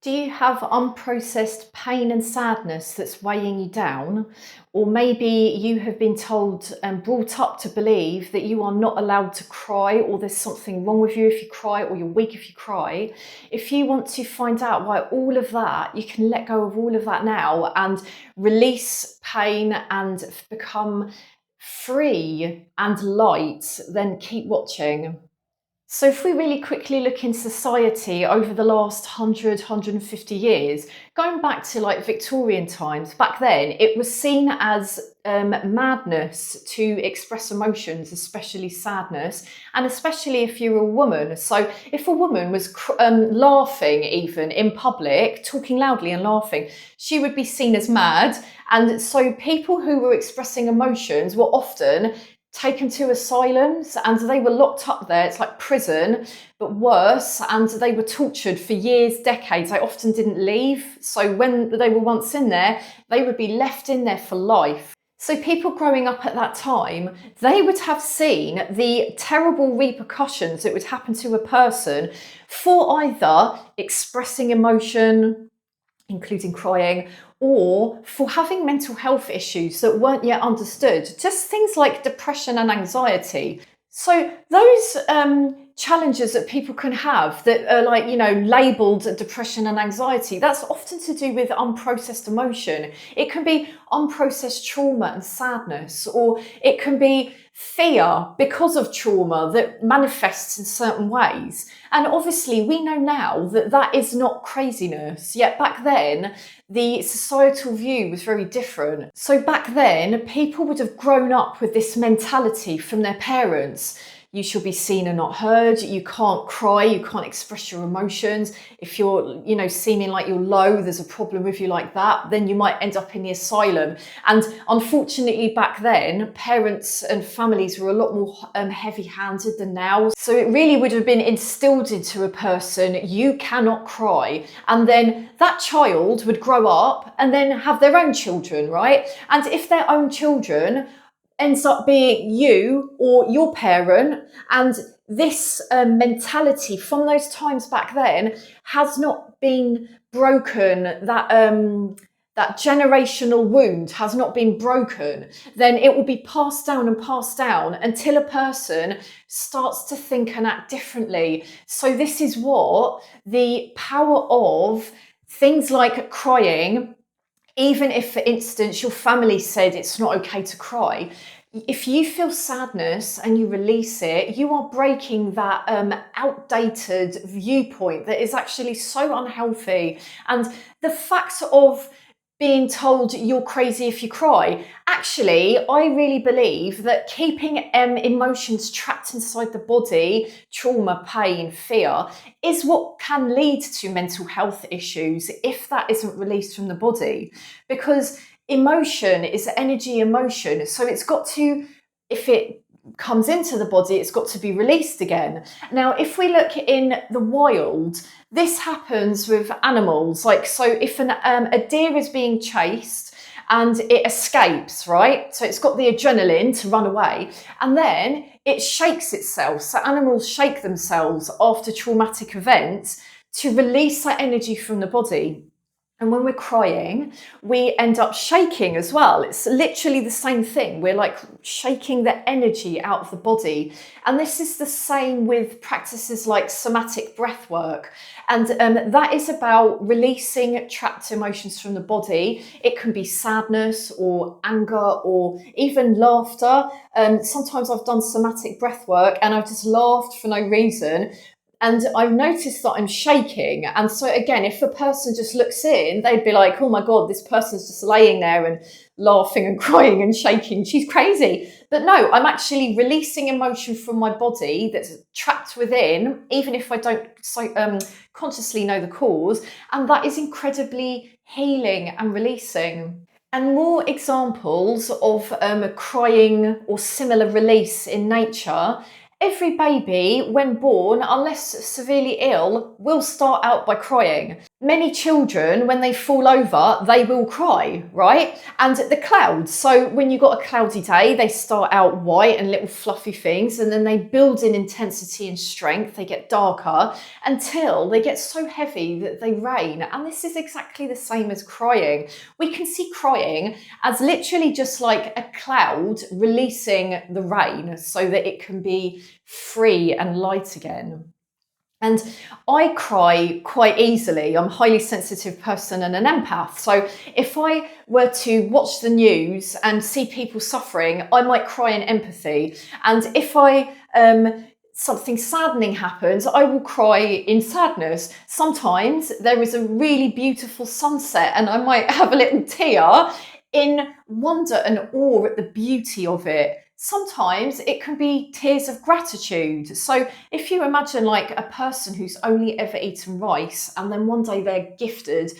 Do you have unprocessed pain and sadness that's weighing you down? Or maybe you have been told and brought up to believe that you are not allowed to cry, or there's something wrong with you if you cry, or you're weak if you cry. If you want to find out why all of that, you can let go of all of that now and release pain and become free and light, then keep watching. So if we really quickly look in society over the last 150 years, going back to like Victorian times, back then it was seen as madness to express emotions, especially sadness, and especially if you're a woman. So if a woman was laughing even in public, talking loudly and laughing, she would be seen as mad. And so people who were expressing emotions were often taken to asylums and they were locked up there. It's like prison, but worse. And they were tortured for years, decades. They often didn't leave. So when they were once in there, they would be left in there for life. So people growing up at that time, they would have seen the terrible repercussions that would happen to a person for either expressing emotion, including crying, or for having mental health issues that weren't yet understood, just things like depression and anxiety. So those challenges that people can have that are like, labelled depression and anxiety, that's often to do with unprocessed emotion. It can be unprocessed trauma and sadness, or it can be fear because of trauma that manifests in certain ways. And obviously we know now that that is not craziness, yet back then the societal view was very different. So back then people would have grown up with this mentality from their parents. You shall be seen and not heard. You can't cry. You can't express your emotions. If you're, seeming like you're low, there's a problem with you like that, then you might end up in the asylum. And unfortunately, back then, parents and families were a lot more heavy-handed than now. So it really would have been instilled into a person, you cannot cry. And then that child would grow up and then have their own children, right? And if their own children ends up being you or your parent, and this mentality from those times back then has not been broken, that generational wound has not been broken, then it will be passed down and passed down until a person starts to think and act differently. So this is what the power of things like crying, even if, for instance, your family said it's not okay to cry, if you feel sadness and you release it, you are breaking that outdated viewpoint that is actually so unhealthy. And the fact of being told you're crazy if you cry, actually, I really believe that keeping emotions trapped inside the body, trauma, pain, fear, is what can lead to mental health issues if that isn't released from the body. Because emotion is energy emotion. So it's got to, if it comes into the body, it's got to be released again. Now, if we look in the wild, this happens with animals. Like, so if a deer is being chased and it escapes, right? So it's got the adrenaline to run away, and then it shakes itself. So animals shake themselves after traumatic events to release that energy from the body. And when we're crying, we end up shaking as well. It's literally the same thing. We're like shaking the energy out of the body. And this is the same with practices like somatic breath work. And that is about releasing trapped emotions from the body. It can be sadness or anger or even laughter. Sometimes I've done somatic breath work and I've just laughed for no reason. And I've noticed that I'm shaking. And so again, if a person just looks in, they'd be like, oh my God, this person's just laying there and laughing and crying and shaking. She's crazy. But no, I'm actually releasing emotion from my body that's trapped within, even if I don't consciously know the cause. And that is incredibly healing and releasing. And more examples of crying or similar release in nature. Every baby, when born, unless severely ill, will start out by crying. many children, when they fall over, they will cry, right? And the clouds. So when you've got a cloudy day, they start out white and little fluffy things, and then they build in intensity and strength. They get darker until they get so heavy that they rain. And this is exactly the same as crying. We can see crying as literally just like a cloud releasing the rain so that it can be free and light again. And I cry quite easily. I'm a highly sensitive person and an empath. So if I were to watch the news and see people suffering, I might cry in empathy. And if something saddening happens, I will cry in sadness. Sometimes there is a really beautiful sunset and I might have a little tear in wonder and awe at the beauty of it. Sometimes it can be tears of gratitude. So if you imagine like a person who's only ever eaten rice and then one day they're gifted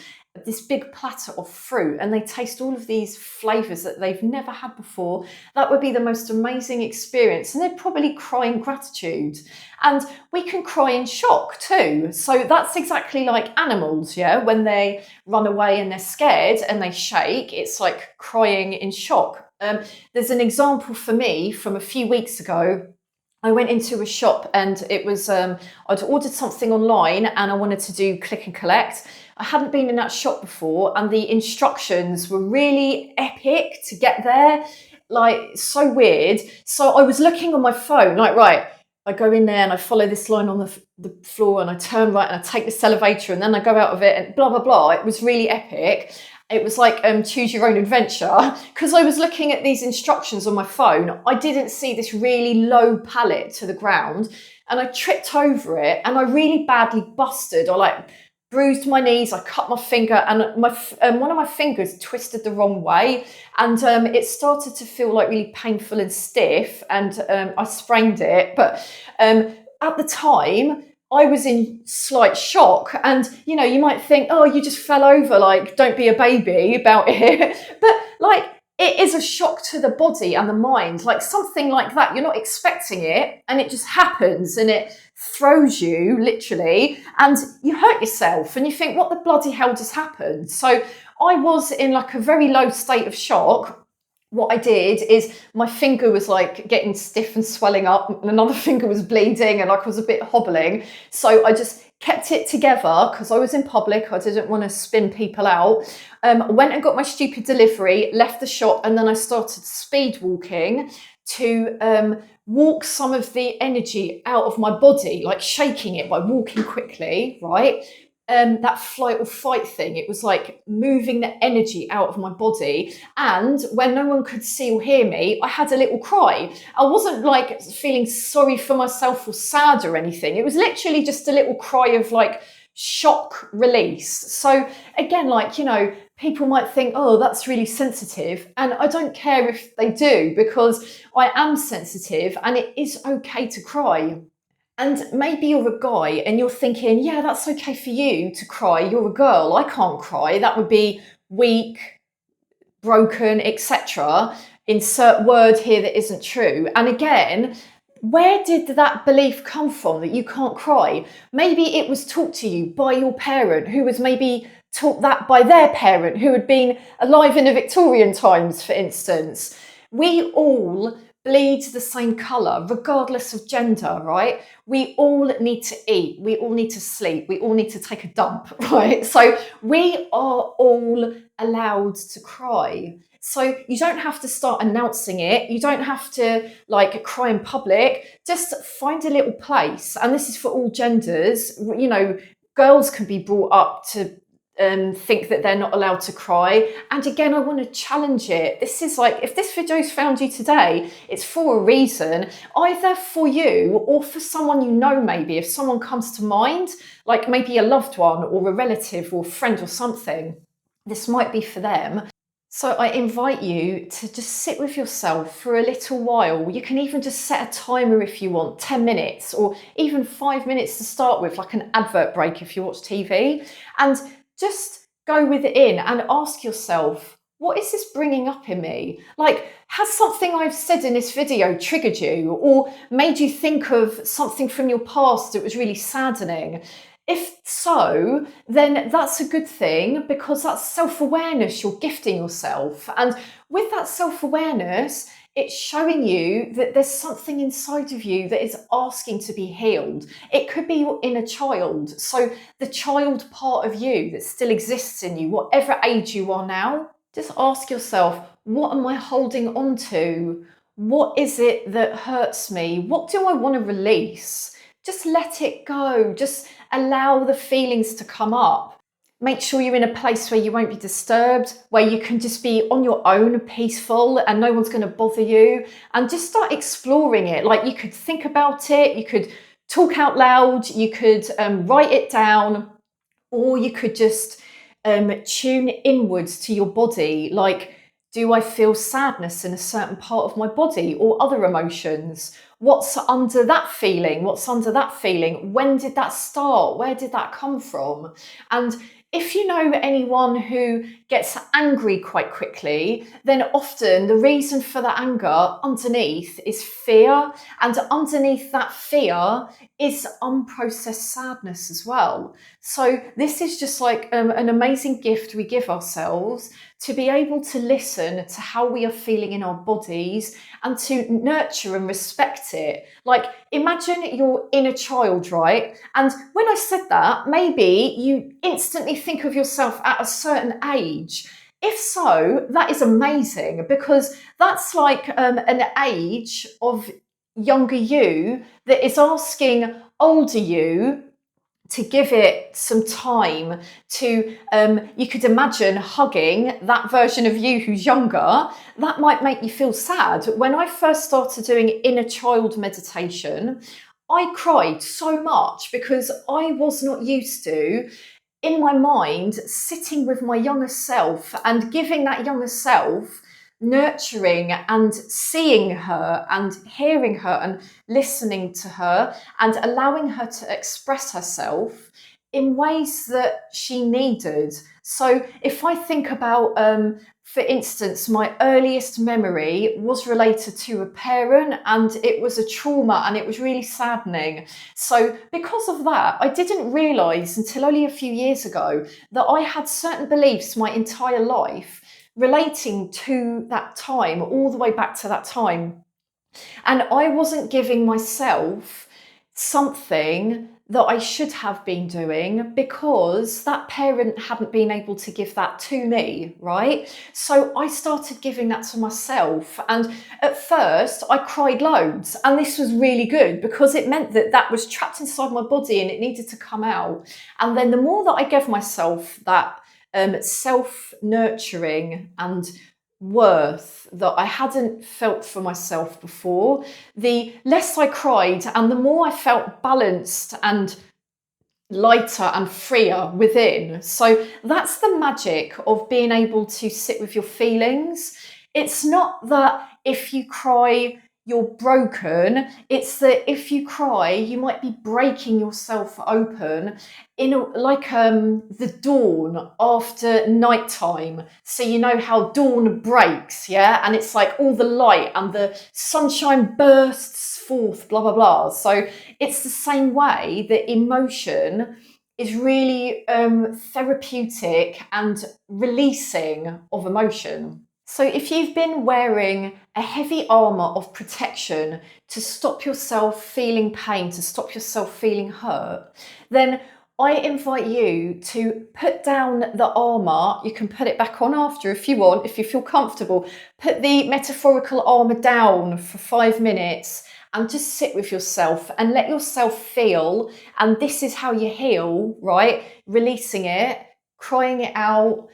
this big platter of fruit and they taste all of these flavors that they've never had before, that would be the most amazing experience. And they'd probably cry in gratitude. And we can cry in shock too. So that's exactly like animals, yeah? When they run away and they're scared and they shake, it's like crying in shock. There's an example for me from a few weeks ago. I went into a shop and it was, I'd ordered something online and I wanted to do click and collect. I hadn't been in that shop before and the instructions were really epic to get there, like so weird. So I was looking on my phone, like, right, I go in there and I follow this line on the floor and I turn right and I take this elevator and then I go out of it and blah, blah, blah. It was really epic. It was like choose your own adventure because I was looking at these instructions on my phone. I didn't see this really low pallet to the ground and I tripped over it and I really badly busted. I like bruised my knees, I cut my finger and one of my fingers twisted the wrong way and it started to feel like really painful and stiff and I sprained it. But at the time, I was in slight shock and, you know, you might think, oh, you just fell over, like, don't be a baby about it. But like, it is a shock to the body and the mind, like something like that. You're not expecting it and it just happens and it throws you literally and you hurt yourself and you think, what the bloody hell just happened? So I was in like a very low state of shock. What I did is my finger was like getting stiff and swelling up and another finger was bleeding and like I was a bit hobbling. So I just kept it together because I was in public. I didn't want to spin people out. Went and got my stupid delivery, left the shop, and then I started speed walking to walk some of the energy out of my body, like shaking it by walking quickly, right? That flight or fight thing, it was like moving the energy out of my body. And when no one could see or hear me, I had a little cry. I wasn't like feeling sorry for myself or sad or anything. It was literally just a little cry of like shock release. So again, like, you know, people might think, oh, that's really sensitive. And I don't care if they do, because I am sensitive and it is okay to cry. And maybe you're a guy and you're thinking, yeah, that's okay for you to cry. You're a girl. I can't cry. That would be weak, broken, etc. Insert word here that isn't true. And again, where did that belief come from that you can't cry? Maybe it was taught to you by your parent, who was maybe taught that by their parent, who had been alive in the Victorian times, for instance. We all bleed the same colour, regardless of gender, right? We all need to eat, we all need to sleep, we all need to take a dump, right? So we are all allowed to cry. So you don't have to start announcing it. You don't have to like cry in public. Just find a little place. And this is for all genders. You know, girls can be brought up to think that they're not allowed to cry. And again, I want to challenge it. This is like, if this video's found you today, it's for a reason, either for you or for someone you know. Maybe if someone comes to mind, like maybe a loved one or a relative or friend or something, this might be for them. So I invite you to just sit with yourself for a little while. You can even just set a timer if you want, 10 minutes or even 5 minutes to start with, like an advert break if you watch TV, and just go with it in and ask yourself, what is this bringing up in me? Like, has something I've said in this video triggered you or made you think of something from your past that was really saddening? If so, then that's a good thing, because that's self-awareness you're gifting yourself. And with that self-awareness, it's showing you that there's something inside of you that is asking to be healed. It could be your inner child. So the child part of you that still exists in you, whatever age you are now, just ask yourself, what am I holding on to? What is it that hurts me? What do I want to release? Just let it go. Just allow the feelings to come up. Make sure you're in a place where you won't be disturbed, where you can just be on your own, peaceful, and no one's going to bother you. And just start exploring it. Like, you could think about it, you could talk out loud, you could write it down, or you could just tune inwards to your body. Like, do I feel sadness in a certain part of my body, or other emotions? What's under that feeling? What's under that feeling? When did that start? Where did that come from? And if you know anyone who gets angry quite quickly, then often the reason for the anger underneath is fear. And underneath that fear is unprocessed sadness as well. So this is just like an amazing gift we give ourselves, to be able to listen to how we are feeling in our bodies and to nurture and respect it. Like, imagine your inner child, right? And when I said that, maybe you instantly think of yourself at a certain age. If so, that is amazing, because that's like an age of younger you that is asking older you to give it some time to, you could imagine hugging that version of you who's younger. That might make you feel sad. When I first started doing inner child meditation, I cried so much because I was not used to, in my mind, sitting with my younger self and giving that younger self, nurturing and seeing her and hearing her and listening to her and allowing her to express herself in ways that she needed. So if I think about, for instance, my earliest memory was related to a parent, and it was a trauma, and it was really saddening. So because of that, I didn't realise until only a few years ago that I had certain beliefs my entire life relating to that time, all the way back to that time. And I wasn't giving myself something that I should have been doing, because that parent hadn't been able to give that to me, right? So I started giving that to myself. And at first I cried loads, and this was really good, because it meant that that was trapped inside my body and it needed to come out. And then the more that I gave myself that self-nurturing and worth that I hadn't felt for myself before, the less I cried and the more I felt balanced and lighter and freer within. So that's the magic of being able to sit with your feelings. It's not that if you cry, you're broken. It's that if you cry, you might be breaking yourself open in like the dawn after nighttime. So you know how dawn breaks, yeah? And it's like all the light and the sunshine bursts forth, blah, blah, blah. So it's the same way that emotion is really therapeutic and releasing of emotion. So if you've been wearing a heavy armour of protection to stop yourself feeling pain, to stop yourself feeling hurt, then I invite you to put down the armour. You can put it back on after if you want, if you feel comfortable. Put the metaphorical armour down for 5 minutes and just sit with yourself and let yourself feel. And this is how you heal, right? Releasing it, crying it out,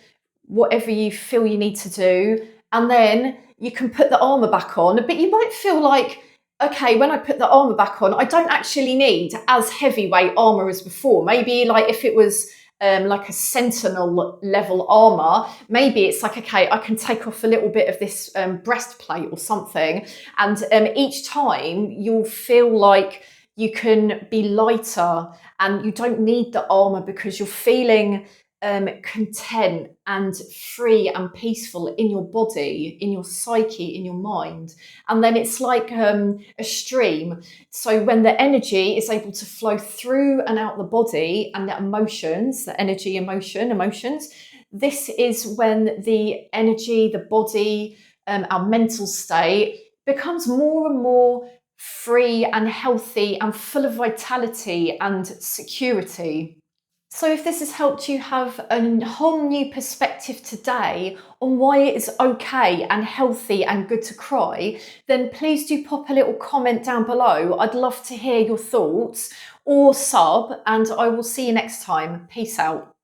whatever you feel you need to do, and then you can put the armour back on. But you might feel like, okay, when I put the armour back on, I don't actually need as heavyweight armour as before. Maybe like if it was like a sentinel level armour, maybe it's like, okay, I can take off a little bit of this breastplate or something, and each time you'll feel like you can be lighter and you don't need the armour because you're feeling content and free and peaceful in your body, in your psyche, in your mind. And then it's like a stream. So when the energy is able to flow through and out the body, and the emotions, the energy, emotions, this is when the energy, the body, our mental state becomes more and more free and healthy and full of vitality and security. So, if this has helped you have a whole new perspective today on why it is okay and healthy and good to cry, then please do pop a little comment down below. I'd love to hear your thoughts, or sub, and I will see you next time. Peace out.